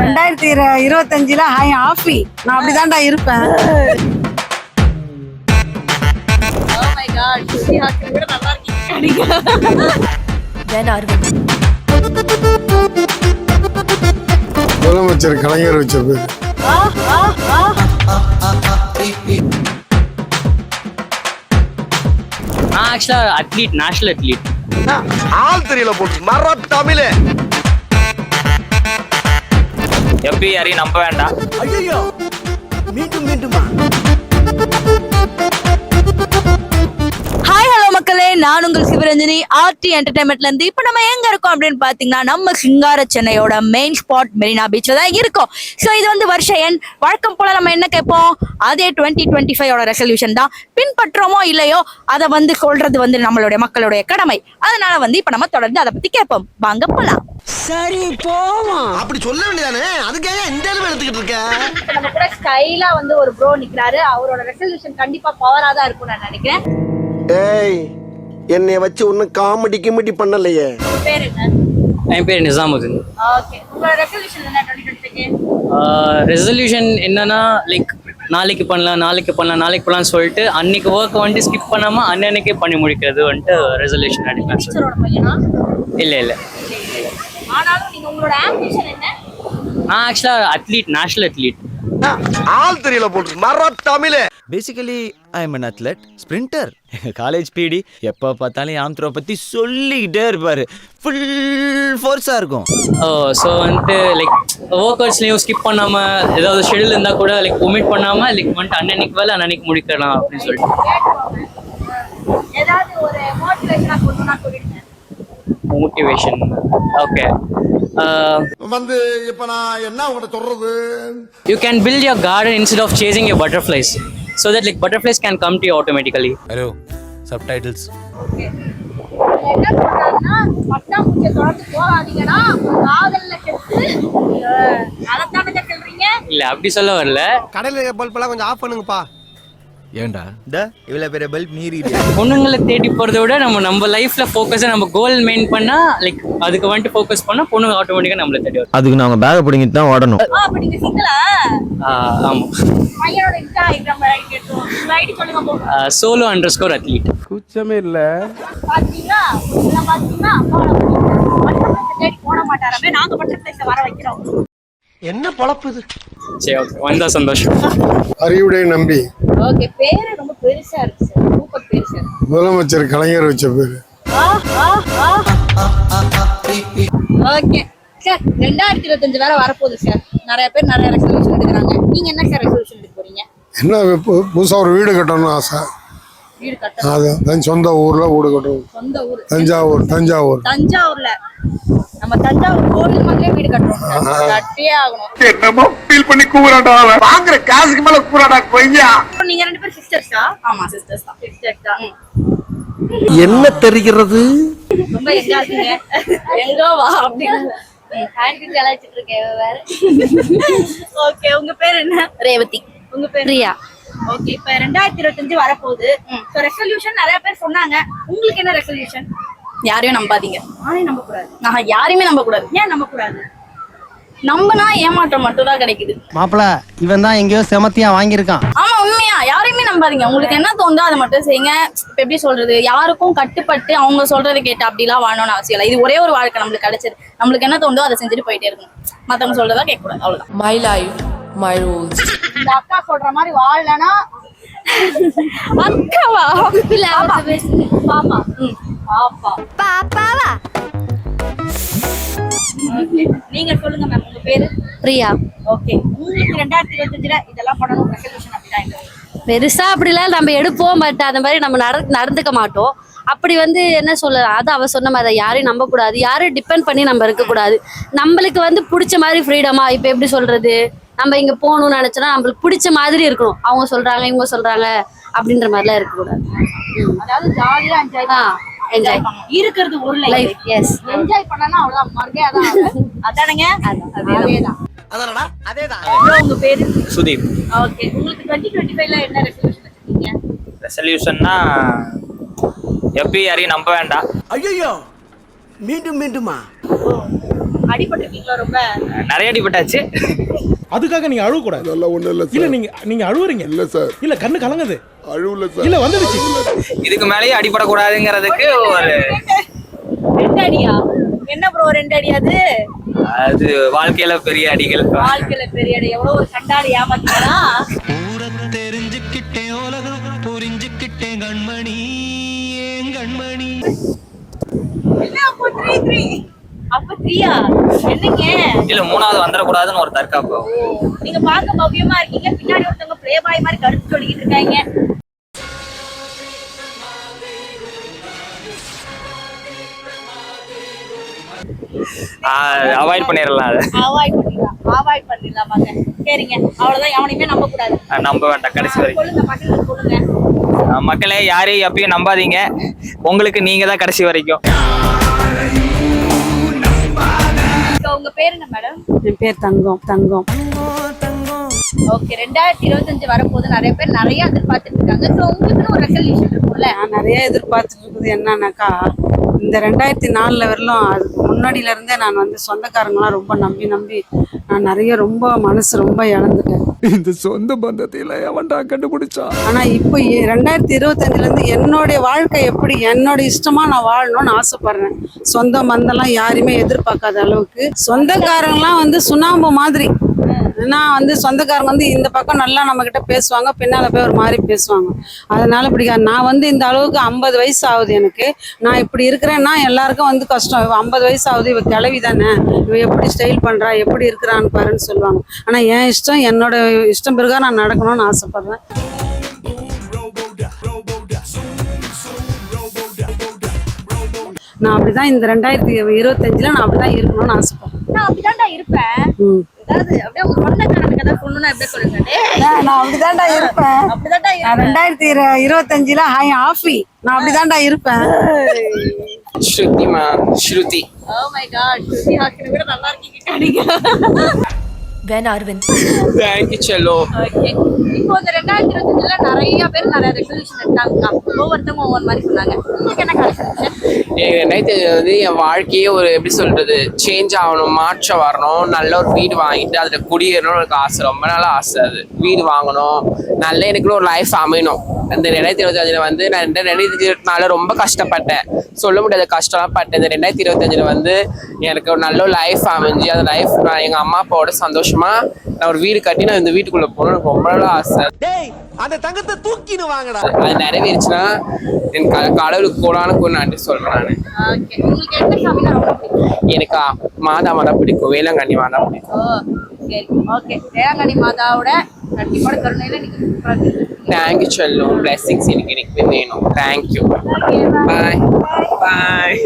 2025 high ஆஃபி நான் அப்படிதான்டா இருப்பேன். Oh my god, சுசி ஹாக்கி கூட நல்லா இருக்கீங்க. தென் அரவிந்த். முதலமைச்சர் கலைஞர் வச்ச பேர். நான் ஆக்சுவலா அத்லீட், நேஷனல் அத்லீட். ஆள் தெரியல போட்டு மர தமிழே. எப்படி யாரையும் நம்ப வேண்டாம். ஐயோ மீண்டும் மீண்டுமா? ஹாய் ஹலோ மக்களே, நான் உங்கள் சிவரஞ்சனி ஆர்டி என்டர்டைன்மெண்ட்ல இருந்து. இப்போ நம்ம எங்க இருக்கோம் அப்படின்னு பாத்தீங்கன்னா நம்ம சிங்கார சென்னையோட மெயின் ஸ்பாட் மெரினா பீச்ல தான் இருக்கோம். ஸோ இது வந்து வருஷ எண். வழக்கம் போல நம்ம என்ன கேட்போம், அதே 2025 ரெசல்யூஷன் தான். பின்பற்றோமோ இல்லையோ அதை வந்து சொல்றது வந்து நம்மளுடைய மக்களுடைய கடமை. அதனால வந்து இப்ப நம்ம தொடர்ந்து அதை பத்தி கேட்போம். வாங்க போலாம். சரி போவோம். அப்படி சொல்ல வேண்டியதானே, அதுக்காக இந்த அளவு எடுத்துக்கிட்டு இருக்க. நம்ம கூட ஸ்டைலா வந்து ஒரு ப்ரோ நிக்கிறாரு. அவரோட ரெசல்யூஷன் கண்டிப்பா பவரா தான் இருக்கும் நான் நினைக்கிறேன். ஏய், என்னைய வச்சு ஒன்னும் காமெடி கிமெடி பண்ணலையே. பேர் என்ன? என் பேர் நிசாமுதீன். ஓகே, உங்களோட ரெசல்யூஷன் என்ன 2025? ரெசல்யூஷன் என்னன்னா லைக் நாளைக்கு பண்ணலாம்னு சொல்லிட்டு அன்னைக்கு ஒர்க் வந்துட்டு ஸ்கிப் பண்ணாம அன்னைக்கே பண்ணி முடிக்கிறது வந்துட்டு ரெசல்யூஷன் எடுக்கலாம். டீச்சரோட பையனா? இல்ல ஆனாலும் நீங்க உங்களோட ஆம்பிஷன் என்ன? நான் ஆக்சுவலா அத்லீட், நேஷனல் அத்லீட். ஆள் தெரியல போட்டு மர தமிழே. Basically I am an athlete, sprinter. College பிடி எப்போ பார்த்தாலும் ஆம்த்ரோ பற்றி சொல்லிக்கிட்டே இருப்பார். ஃபுல் ஃபோர்ஸாக இருக்கும். ஸோ வந்துட்டு லைக் ஒர்க் அவுட்ஸ்லையும் ஸ்கிப் பண்ணாமல் ஏதாவது ஷெடியூல் இருந்தால் கூட லைக் ஒமிட் பண்ணாமல் லைக் வந்துட்டு அன்னன்னைக்கு வேலை அன்னன்னைக்கு முடிக்கலாம் அப்படின்னு சொல்லிட்டு. ஏதாவது ஒரு மோட்டிவேஷனா சொல்லணும்னா சொல்லிடுங்க. Motivation okay. வந்து இப்ப நான் என்ன உங்கள்ட்ட சொல்றது? You can build your garden instead of chasing your butterflies, so that like butterflies can come to you automatically. Hello, subtitles. Okay, என்ன சொல்றாருன்னா பட்டாம்பூச்சியை தொடர்ந்து போகாதீங்கன்னா காதல்ல கெட்டு அதைத்தானே சொல்றீங்க. இல்ல அப்படி சொல்ல வரல. கடையில பல்ப் எல்லாம் கொஞ்சம் ஆஃப் பண்ணுங்கப்பா. ஏன்டா இவ்வளோ பெரிய பல்ப் நீர் பொண்ணுங்களை தேடி போறதை விட நம்ம லைஃப்ல ஃபோக்கஸை நம்ம கோல் மெயின் பண்ணா லைக் அதுக்கு வந்துட்டு ஃபோக்கஸ் பண்ணா பொண்ணுங்க ஆட்டோமேட்டிக்கா நம்மள தேடி வரும். அதுக்கு நாங்கள் பேகை பிடிங்கிட்டு தான் ஓடணும். அப்ப நீங்க சிங்கிளா? ஆமா. பையனோட இன்ஸ்டாகிராம் ஐடி கேட்டோம். ஐடி சொல்லுங்க போ. solo_athlete. குச்சமே இல்ல. பாத்தீங்களா இதெல்லாம் பாத்தீங்களா? பட்டர்ஃப்ளை தேடி போட மாட்டாரே, நாங்க பட்டர்ஃப்ளைஸை வர வைக்கிறோம். என்ன பொழப்பு இது? சரி ஓகே, வந்தா சந்தோஷம். அறிவுடை நம்பி. ஓகே, பேரு ரொம்ப பெருசா இருக்கு சார். சூப்பர் பெருசா இருக்கு. முதலமைச்சர் கலைஞர் வச்ச பேர். ஓகே சார், 2025 வேற வரப்போகுது சார். நிறைய பேர் நிறைய ரெசல்யூஷன் எடுக்கிறாங்க. நீங்க என்ன சார் ரெசல்யூஷன் எடுக்க போறீங்க? என்ன புதுசாக ஒரு வீடு கட்டணும்னு ஆசை. வீடு கட்டணும். அது சொந்த ஊர்ல வீடு கட்டணும். சொந்த ஊர் தஞ்சாவூர்ல நம்ம தஞ்சாவூர் கோவில் மாதிரியே வீடு கட்டணும். கட்டியே ஆகணும். என்னமோ ஃபீல் பண்ணி கூறாடா. வாங்குற காசுக்கு மேல கூறாடா கொய்யா. நீங்க ரெண்டு பேரும் சிஸ்டர்ஸா? ஆமா சிஸ்டர்ஸ் தான். சிஸ்டர்ஸ் தான். என்ன தெரிகிறது? ரொம்ப எங்க இருக்கீங்க? எங்க வா அப்படின்னு ஹேண்ட் கலாய்ச்சிட்டு இருக்கேன் வேற. ஓகே, உங்க பேர் என்ன? ரேவதி. உங்க பேர்? பிரியா. ஓகே, இப்ப 2025 வரப்போகுது. சோ ரெசல்யூஷன் நிறைய பேர் சொன்னாங்க. உங்களுக்கு என்ன ரெசல்யூஷன்? யாரையும் நம்பாதீங்க. யாரையும் நம்ப கூடாது. நான் யாரையுமே நம்ப கூடாது. ஏன் நம்ப கூடாது? நம்பினா ஏமாற்றம் மட்டும் தான் கிடைக்குது. மாப்பிள, இவன் தான் எங்கேயோ செமத்தியா வாங்கியிருக்கான். ஆமா, உண்மையா யாரையுமே நம்பாதீங்க. உங்களுக்கு என்ன தோணுதோ அதை மட்டும் செய்யுங்க. இப்ப எப்படி சொல்றது, யாருக்கும் கட்டுப்பட்டு அவங்க சொல்றதை கேட்டு அப்படிலாம் வாழணும்னு அவசியம் இல்லை. இது ஒரே ஒரு வாழ்க்கை நம்மளுக்கு கிடைச்சது. நம்மளுக்கு என்ன தோணுதோ அதை செஞ்சுட்டு போயிட்டே இருக்கணும். மத்தவங்க சொல்றதா கேட்க கூடாது, அவ்வளவுதான். My life, my rules. இந்த அக்கா சொல்ற மாதிரி வாழலனா அக்காவா? இல்ல பாப்பா. பாப்பா பாப்பாவா? நீங்க சொல்லுங்க மேம், உங்க பேரு? பிரியா. ஓகே, உங்களுக்கு 2025 இதெல்லாம் பண்ணணும் ரெசல்யூஷன் அப்படிதான் இல்லை? பெருசா அப்படிலாம் நம்ம எடுப்போம். பட் அந்த மாதிரி நம்ம நடந்துக்க மாட்டோம். அப்படி வந்து என்ன சொல்ல, அது அவ சொன்ன மாதிரி யாரையும் நம்ப கூடாது. யாரையும் டிபெண்ட் பண்ணி நம்ம இருக்கக்கூடாது. நம்மளுக்கு வந்து பிடிச்ச மாதிரி ஃப்ரீடமா, இப்ப எப்படி சொல்றது, நம்ம இங்க போகணும்னு நினைச்சோன்னா நம்மளுக்கு பிடிச்ச மாதிரி இருக்கணும். அவங்க சொல்றாங்க இவங்க சொல்றாங்க அப்படின்ற மாதிரிலாம் இருக்கக்கூடாது. அதாவது ஜாலியா என்ஜாய் இருக்கிறது ஒரு லைஃப். எஸ், என்ஜாய் பண்ணனா அவ்வளவுதான். மர்க்கையா தான். அதானங்க? அதேதான். அதனடா அதேதான். உங்க பேரு? சுதீப். ஓகே, உங்களுக்கு 2025ல என்ன ரெசல்யூஷன் வச்சிருக்கீங்க? ரெசல்யூஷன்னா எப்படி யாரையும் நம்ப வேண்டாம். ஐயோ மீண்டும் மீண்டுமா? அடிபட்டிருக்கீங்களா ரொம்ப? நிறைய அடிபட்டாச்சு. அதுக்காக நீங்க அழுவ கூடாது. அதெல்லாம் ஒண்ணும் இல்ல இல்ல சார். நீங்க அழுவுறீங்க. இல்ல சார், இல்ல கண்ணு கலங்குது. அழுவல சார். இல்ல வந்துடுச்சு. இதுக்கு மேலேயே அடிபடக்கூடாதுங்கிறதுக்கு ஒரு ரெண்டு அடியா? என்ன ப்ரோ 2 அடி அது? அது வாழ்க்கையில பெரிய அடிகள். வாழ்க்கையில பெரிய அடி. எவ்வளவு ஒரு கண்டாடி ஏமாத்தினா? தெரிஞ்சுக்கிட்டேன் உலகம் புரிஞ்சுக்கிட்டேன் கண்மணி ஏன் கண்மணி. என்ன அப்போ 3 அப்ப 3யா? என்னங்க? இல்ல 3வது வந்துடக்கூடாதுன்னு ஒரு தற்காப்பு. நீங்க பார்க்க பவ்யமா இருக்கீங்க, பின்னாடி ஒருத்தவங்க ப்ளே பாய் மாதிரி கருத்து சொல்லிக்கிட்டு இருக்காங்க. அவாய்ட் பண்ணிடலாம். அதை அவாய்ட் பண்ணிடலாமாங்க? சரிங்க, அவ்வளவுதான். எவனையுமே நம்ப கூடாது. நம்ப வேண்டாம் கடைசி வரைக்கும். சொல்லுங்க மக்களுக்கு சொல்லுங்க. மக்களே யாரையும் எப்பயும் நம்பாதீங்க. உங்களுக்கு நீங்க தான் கடைசி வரைக்கும். உங்க பேர் என்ன மேடம்? என் பேர் தங்கம். ஓகே, 2025 வரப்போது நிறைய பேர் நிறைய எதிர்பார்த்துட்டு இருக்காங்க. ஸோ உங்களுக்கு ஒரு ரெசல்யூஷன் இருக்கும்ல? நான் நிறைய எதிர்பார்த்துட்டு இருக்குது என்னன்னாக்கா, இந்த 2004 வரலும் அதுக்கு முன்னாடியில இருந்தே நான் வந்து சொந்தக்காரங்களாம் ரொம்ப நம்பி நான் நிறைய ரொம்ப மனசு ரொம்ப இழந்துட்டேன். இந்த சொந்த பந்தத்தை எவன்டா கண்டுபிடிச்சா? ஆனா இப்போ 2025 இருந்து என்னுடைய வாழ்க்கை எப்படி என்னோட இஷ்டமா நான் வாழணும்னு ஆசைப்படுறேன். சொந்த பந்தம்லாம் யாரையுமே எதிர்பார்க்காத அளவுக்கு. சொந்தக்காரங்களாம் வந்து சுண்ணாம்பு மாதிரி. நான் வந்து சொந்தக்காரங்க வந்து இந்த பக்கம் நல்லா நம்ம கிட்ட பேசுவாங்க, பின்னால போய் ஒரு மாதிரி பேசுவாங்க. அதனால பிடிக்காது. நான் வந்து இந்த அளவுக்கு 50 வயசு ஆகுது எனக்கு. நான் இப்படி இருக்கிறேன்னா எல்லாருக்கும் வந்து கஷ்டம். 50 வயசு ஆகுது, இவ கிளவி தானே, இவ எப்படி ஸ்டைல் பண்றா, எப்படி இருக்கிறான்னு பாருன்னு சொல்லுவாங்க. ஆனா என் இஷ்டம், என்னோட இஷ்டம் பிறகு நான் நடக்கணும்னு ஆசைப்படுறேன். நான் அப்படிதான் இந்த 2025 நான் அப்படிதான் இருக்கணும்னு ஆசைப்படுறேன். நான் அப்படிதான்டா இருப்பேன். அதாவது அப்படியே உங்க சொந்தக்காரனுக்கு ஏதாவது சொல்லணும்னா எப்படி சொல்லுங்க? நான் அப்படிதான்டா இருப்பேன். அப்படிதான்டா நான் 2025 ஹாய் ஆஃபி நான் அப்படிதான்டா இருப்பேன். Shruti ma'am, Shruti. Oh my god, Shruti ஹாக்கின விட நல்லா இருக்கீங்க. When Arvind. Thank you செல்லோ. ஓகே, இப்போ இந்த 2025ல நிறைய பேர் நிறைய ரெசல்யூஷன் எடுத்தாங்க. ஒவ்வொருத்தவங்க ஒவ்வொரு மாதிரி சொன்னாங்க. உங்களுக்கு என்ன ரெசல்யூஷன்? வந்து என் வாழ்க்கையே ஒரு எப்படி சொல்றது, சேஞ்ச் ஆகணும், மாற்றம் வரணும், நல்ல ஒரு வீடு வாங்கிட்டு அதுல குடியேறணும்னு எனக்கு ஆசை, ரொம்ப நாளா ஆசை. அது வீடு வாங்கணும், நல்ல எனக்குன்னு ஒரு லைஃப் அமையணும். அந்த 2025 வந்து நான் 2024 ரொம்ப கஷ்டப்பட்டேன், சொல்ல முடியாத கஷ்டம்லாம் பட்டேன். இந்த 2025 வந்து எனக்கு ஒரு நல்ல லைஃப் அமைஞ்சு அந்த லைஃப் நான் எங்க அம்மா அப்பாவோட சந்தோஷமா நான் ஒரு வீடு கட்டி நான் இந்த வீட்டுக்குள்ள போகணும் எனக்கு ரொம்ப நாளா ஆசை. அந்த தங்கத்தை தூக்கின்னு வாங்கடா. அது நிறைவேறுச்சுன்னா எனக்கு கடவுளுக்கு கோடான நன்றி சொல்றேன் நானு. ஓகே, உங்களுக்கு என்ன சாமினா ரொம்ப பிடிக்கும்? எனக்கு மாதா தான் பிடிக்கும், வேளாங்கண்ணி மாதா பிடிக்கும். ஓ சரி, ஓகே. வேளாங்கண்ணி மாதாவோட கண்டிப்பான கருணையில நீங்க சூப்பரா இருக்கீங்க. தேங்க்யூ செல்லும், பிளெஸிங்ஸ் எனக்கு வேணும். தேங்க்யூ, பாய் பாய்.